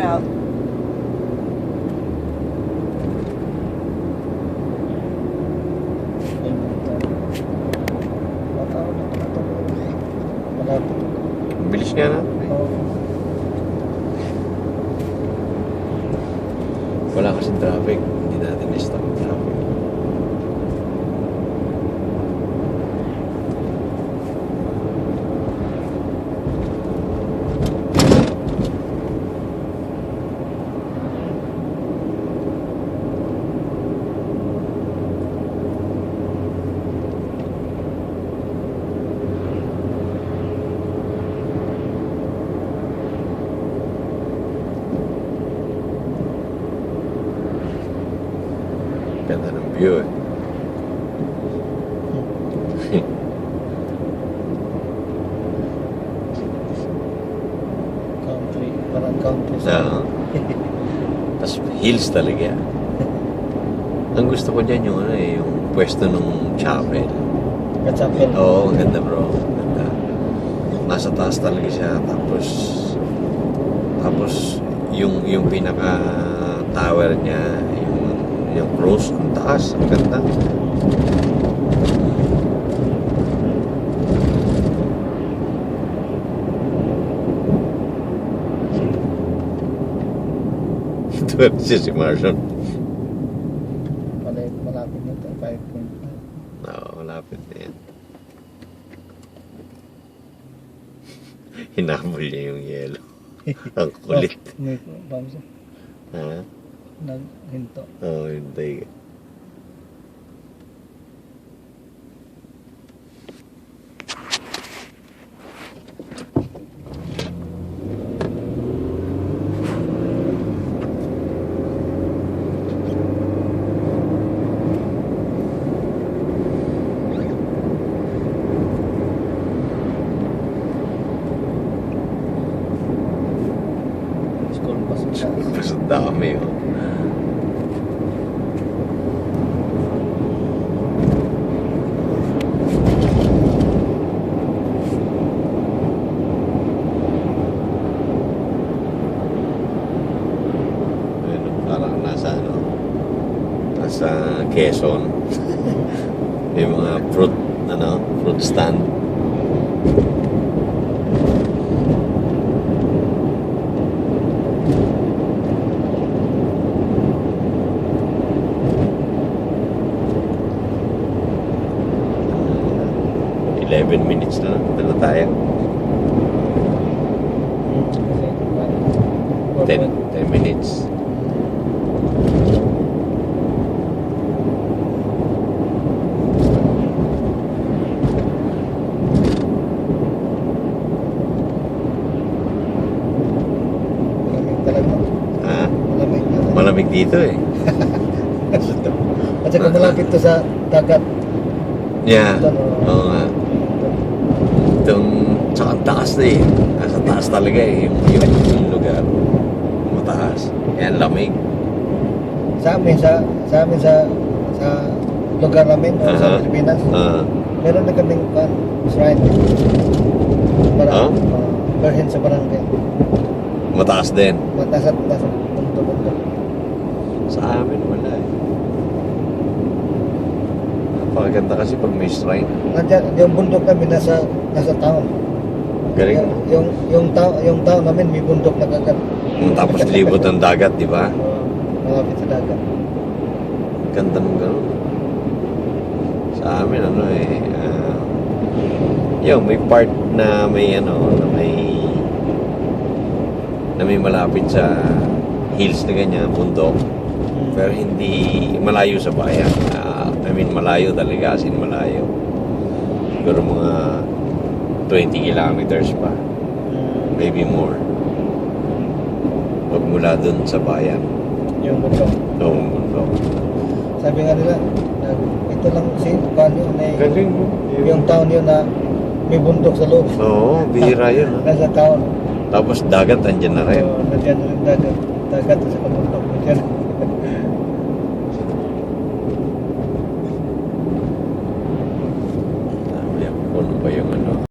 out. Malapit. Ang bilis nga na. Wala kasing traffic. Hindi natin na-stop ang traffic. Ganda ng view eh. Country. Parang country. Na, tas hills talaga. Ang gusto ko dyan yung ano eh, yung pwesto ng chapel. Kachapel. Oo, ang ganda bro. Ang ganda. Nasa taas talaga siya. Tapos yung pinaka tower niya, yung cross, ang taas, ang ganda. Ito si Marshall. Malapit na ito. 5.5. Oo, malapit na yan. Hinabol niya yung yelo. Ang kulit. May pamsa. Ha? Naghinto. Oo, hintay ka. School bus siya. Mas ang dami oh. Ayun, parang nasa Quezon. May mga fruit stand. Uh, 11 minutes na lang. Dala tayo. 10 minutes. Malamig talaga. Ha? Malamig na. Malamig dito eh. At saka malapit to sa dagat. Yeah. Ito, no? Oo nga. Itong, tsaka ang taas na eh. Nasa taas talaga eh. Yung lugar. Mataas. Yan, lamig. Sa amin sa lugar namin o sa Aha. Pilipinas, Ah. meron na kaming shrine. Para Ah? berhen sa barangay. Mataas din. Nasa punto-punto. Sa amin wala eh. Napakaganda kasi pag may shrine. Nandiyan, yung bundok namin nasa town. Galing. Yung town namin may bundok na kagat. Tapos libot ng dagat, di ba? Malapit sa dagat. Ganda ng gano'n. Sa amin ano eh. May part na may na may malapit sa hills na ganyan, bundok. Pero hindi malayo sa bayan. Malayo talaga, as in malayo. Siguro mga 20 kilometers pa. Maybe more. Huwag mula dun sa bayan. Yung bundok. Bundok. Sabi nga nila, ito lang paano may Galing mo. yung town yun na may bundok sa loob. Oo, bihira yun. Nasa town. Tapos dagat, andyan na rin. So, nandiyan rin dagat. Dagat sa bundok.